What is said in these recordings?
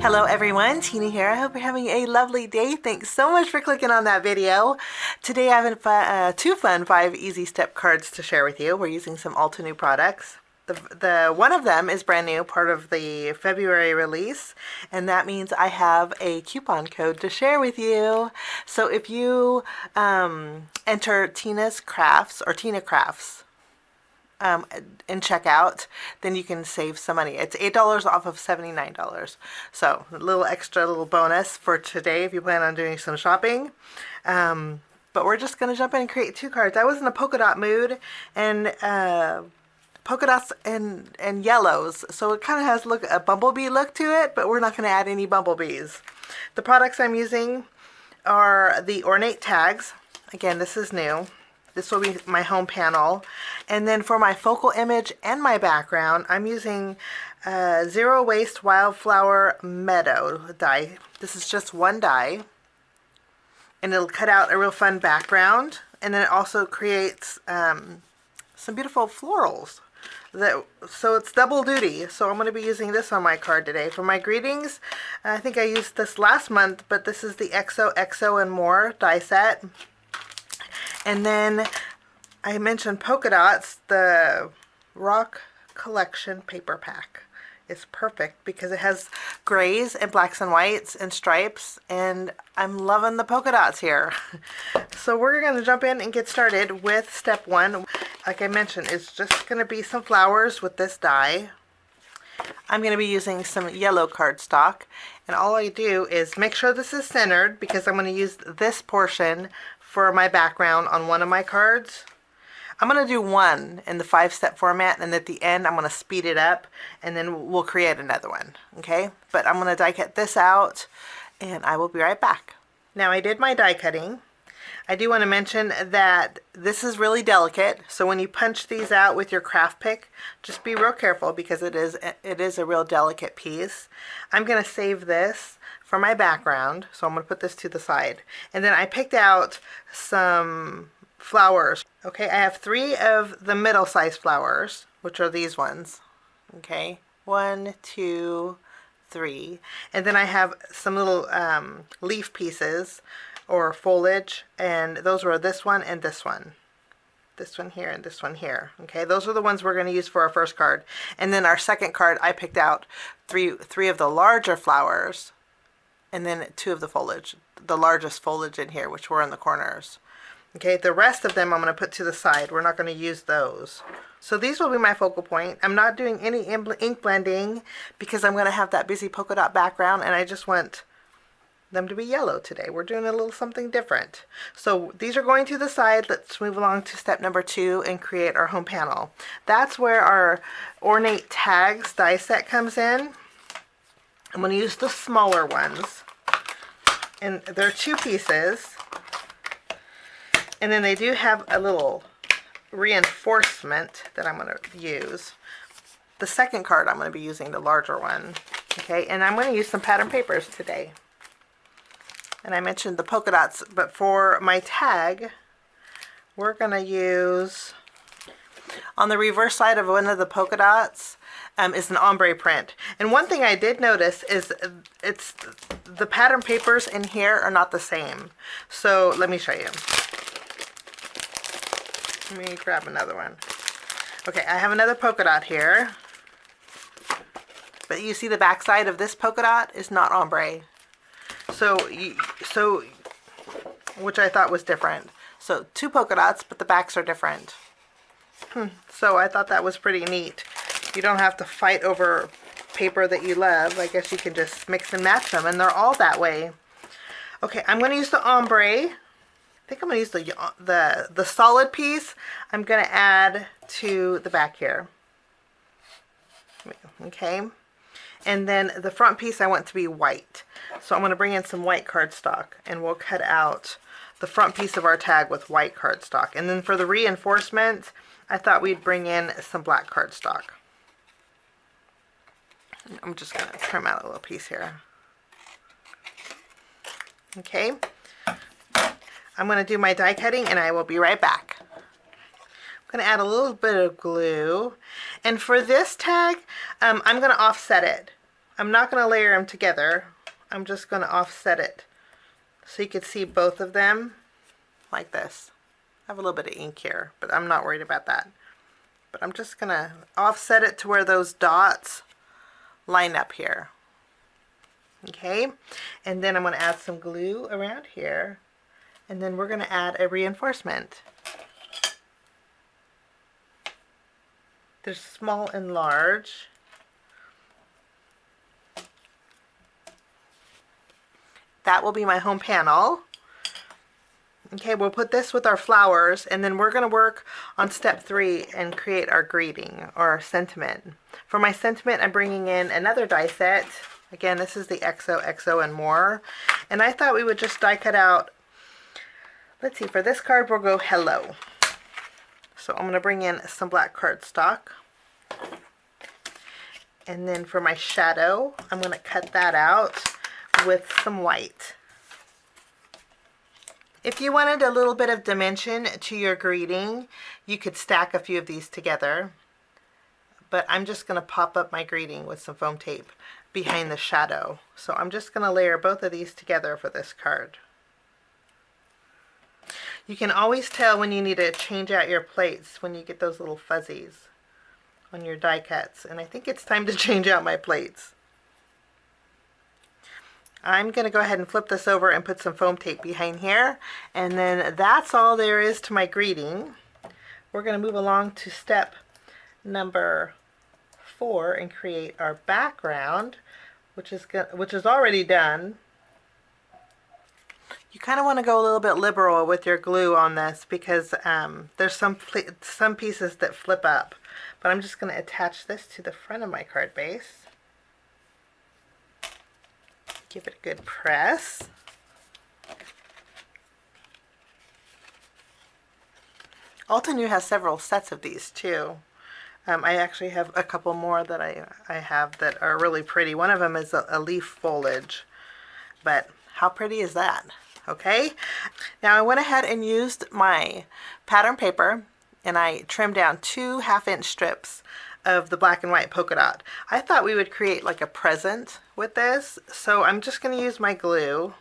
Hello everyone, Tina here. I hope you're having a lovely day. Thanks so much for clicking on that video. Today I have two fun 5 easy step cards to share with you. We're using some Altenew products. The one of them is brand new, part of the February release, and that means I have a coupon code to share with you. So if you enter Tina's Crafts or TINACRAFTS in checkout, then you can save some money. It's $8 off of $79. So a little extra little bonus for today if you plan on doing some shopping. But we're just going to jump in and create 2 cards. I was in a polka dot mood, and polka dots and yellows, so it kind of has a bumblebee look to it, but we're not going to add any bumblebees. The products I'm using are the Ornate tags. Again, this is new. This will be my home panel. And then for my focal image and my background, I'm using Zero Waste Wildflower Meadow Die. This is just one die, and it'll cut out a real fun background, and then it also creates some beautiful florals. So it's double duty. So I'm going to be using this on my card today. For my greetings, I think I used this last month, but this is the XOXO and More die set. And then I mentioned polka dots. The Rock Collection paper pack is perfect because it has grays and blacks and whites and stripes, and I'm loving the polka dots here. So we're going to jump in and get started with step 1. Like I mentioned, it's just going to be some flowers with this die. I'm going to be using some yellow cardstock, and all I do is make sure this is centered because I'm going to use this portion for my background on one of my cards. I'm going to do one in the 5-step format, and at the end I'm going to speed it up, and then we'll create another one. Okay, but I'm going to die cut this out, and I will be right back. Now, I did my die cutting. I do want to mention that this is really delicate, so when you punch these out with your craft pick, just be real careful because it is a real delicate piece. I'm going to save this for my background, so I'm going to put this to the side. And then I picked out some flowers. Okay, I have 3 of the middle-sized flowers, which are these ones. Okay, 1, 2, 3. And then I have some little leaf pieces or foliage, and those were this one and this one. This one here and this one here. Okay, those are the ones we're going to use for our first card. And then our second card, I picked out three of the larger flowers, and then 2 of the foliage, the largest foliage in here, which were in the corners. Okay, the rest of them I'm going to put to the side. We're not going to use those. So these will be my focal point. I'm not doing any ink blending because I'm going to have that busy polka dot background, and I just want them to be yellow today. We're doing a little something different. So these are going to the side. Let's move along to step number 2 and create our home panel. That's where our Ornate tags die set comes in. I'm going to use the smaller ones, and they're 2 pieces, and then they do have a little reinforcement that I'm going to use. The second card I'm going to be using the larger one. Okay, and I'm going to use some pattern papers today. And I mentioned the polka dots, but for my tag, we're going to use, on the reverse side of one of the polka dots, is an ombre print. And one thing I did notice is it's the pattern papers in here are not the same. So let me show you. Let me grab another one. Okay, I have another polka dot here. But you see the back side of this polka dot is not ombre. So which I thought was different. So 2 polka dots, but the backs are different. So I thought that was pretty neat. You don't have to fight over paper that you love. I guess you can just mix and match them, and they're all that way. Okay, I'm going to use the ombre. I think I'm going to use the solid piece. I'm going to add to the back here. Okay, and then the front piece I want to be white. So I'm going to bring in some white cardstock, and we'll cut out the front piece of our tag with white cardstock. And then for the reinforcement, I thought we'd bring in some black cardstock. I'm just going to trim out a little piece here. Okay, I'm going to do my die cutting, and I will be right back. I'm going to add a little bit of glue, and for this tag, I'm going to offset it. I'm not going to layer them together. I'm just going to offset it so you can see both of them like this. I have a little bit of ink here, but I'm not worried about that. But I'm just going to offset it to where those dots line up here. Okay, and then I'm going to add some glue around here, and then we're going to add a reinforcement. There's small and large. That will be my home panel. Okay, we'll put this with our flowers, and then we're going to work on step 3 and create our greeting or our sentiment. For my sentiment, I'm bringing in another die set. Again, this is the XOXO and more. And I thought we would just die cut out, let's see, for this card we'll go hello. So I'm going to bring in some black cardstock. And then for my shadow, I'm going to cut that out with some white. If you wanted a little bit of dimension to your greeting, you could stack a few of these together. But I'm just going to pop up my greeting with some foam tape behind the shadow. So I'm just going to layer both of these together for this card. You can always tell when you need to change out your plates when you get those little fuzzies on your die cuts. And I think it's time to change out my plates. I'm going to go ahead and flip this over and put some foam tape behind here. And then that's all there is to my greeting. We're going to move along to step number 4 and create our background, which is already done. You kind of want to go a little bit liberal with your glue on this because there's some pieces that flip up. But I'm just going to attach this to the front of my card base. Give it a good press. Altenew has several sets of these too. I actually have a couple more that I have that are really pretty. One of them is a leaf foliage, but how pretty is that? Okay, now I went ahead and used my pattern paper and I trimmed down 2 1/2-inch strips of the black and white polka dot. I thought we would create like a present with this, so I'm just going to use my glue,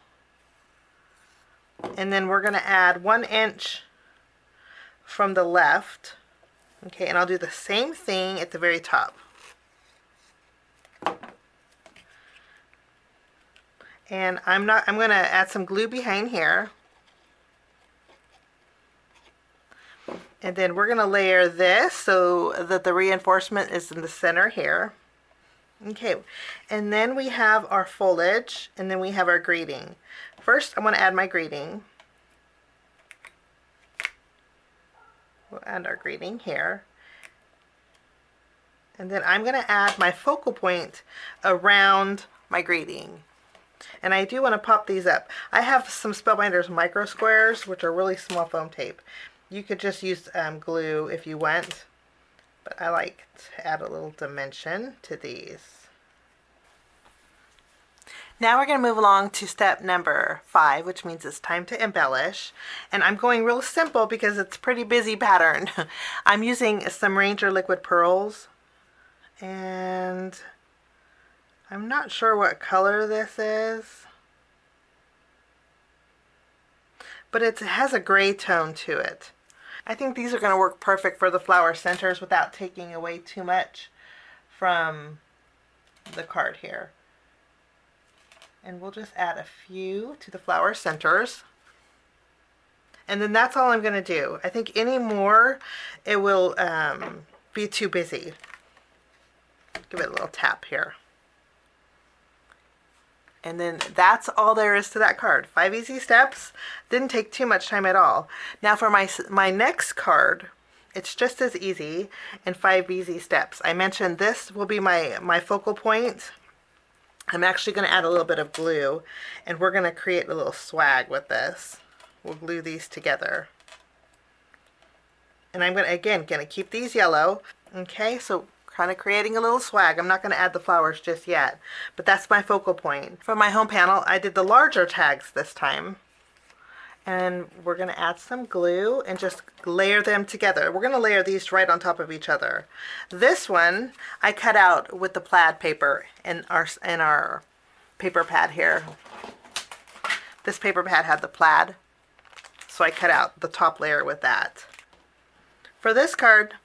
and then we're going to add 1 inch from the left. Okay, and I'll do the same thing at the very top. And I'm going to add some glue behind here. And then we're going to layer this so that the reinforcement is in the center here. Okay, and then we have our foliage, and then we have our greeting. First, I'm going to add my greeting. We'll add our greeting here. And then I'm going to add my focal point around my greeting. And I do want to pop these up. I have some Spellbinders micro squares, which are really small foam tape. You could just use glue if you want, but I like to add a little dimension to these. Now we're going to move along to step number 5, which means it's time to embellish. And I'm going real simple because it's a pretty busy pattern. I'm using some Ranger liquid pearls, and I'm not sure what color this is, but it has a gray tone to it. I think these are going to work perfect for the flower centers without taking away too much from the card here. And we'll just add a few to the flower centers. And then that's all I'm going to do. I think any more, it will be too busy. Give it a little tap here. And then that's all there is to that card. 5 easy steps. Didn't take too much time at all. Now for my next card, it's just as easy and 5 easy steps. I mentioned this will be my focal point. I'm actually going to add a little bit of glue, and we're going to create a little swag with this. We'll glue these together. And I'm going to keep these yellow. Okay, so kind of creating a little swag. I'm not going to add the flowers just yet, but that's my focal point. For my home panel, I did the larger tags this time, And we're going to add some glue and just layer them together. We're going to layer these right on top of each other. This one I cut out with the plaid paper in our paper pad here. This paper pad had the plaid, so I cut out the top layer with that. For this card,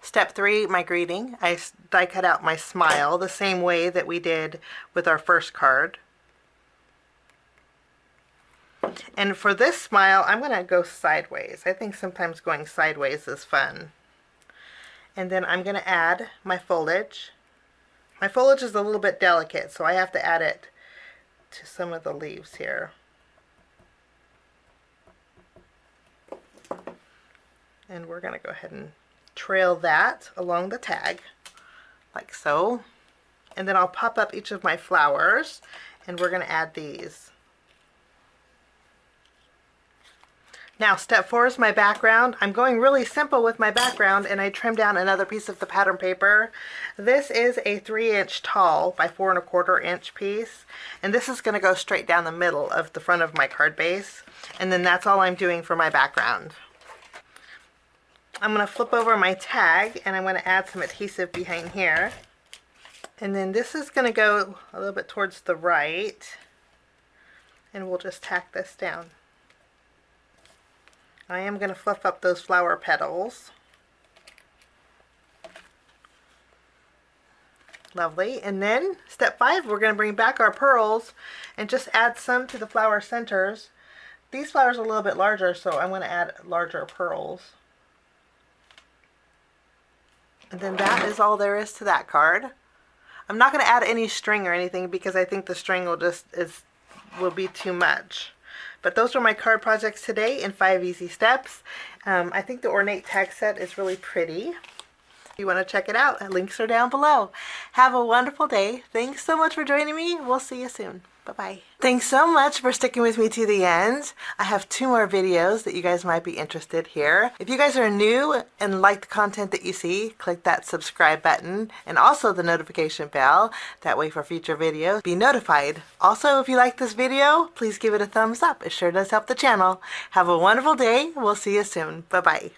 step 3, my greeting, I die cut out my smile the same way that we did with our first card. And for this smile, I'm going to go sideways. I think sometimes going sideways is fun. And then I'm going to add my foliage. My foliage is a little bit delicate, so I have to add it to some of the leaves here. And we're going to go ahead and trail that along the tag, like so. And then I'll pop up each of my flowers, and we're going to add these. Now step 4 is my background. I'm going really simple with my background, and I trimmed down another piece of the pattern paper. This is a 3-inch tall by 4 1/4 inch piece, and this is going to go straight down the middle of the front of my card base, and then that's all I'm doing for my background. I'm going to flip over my tag, and I'm going to add some adhesive behind here, and then this is going to go a little bit towards the right, and we'll just tack this down. I am going to fluff up those flower petals. Lovely. And then step 5, we're going to bring back our pearls and just add some to the flower centers. These flowers are a little bit larger, so I'm going to add larger pearls. And then that is all there is to that card. I'm not going to add any string or anything because I think the string will be too much. But those were my card projects today in 5 easy steps. I think the Ornate tag set is really pretty. If you want to check it out, links are down below. Have a wonderful day. Thanks so much for joining me. We'll see you soon. Bye-bye. Thanks so much for sticking with me to the end. I have 2 more videos that you guys might be interested here. If you guys are new and like the content that you see, click that subscribe button and also the notification bell. That way for future videos, be notified. Also, if you like this video, please give it a thumbs up. It sure does help the channel. Have a wonderful day. We'll see you soon. Bye-bye.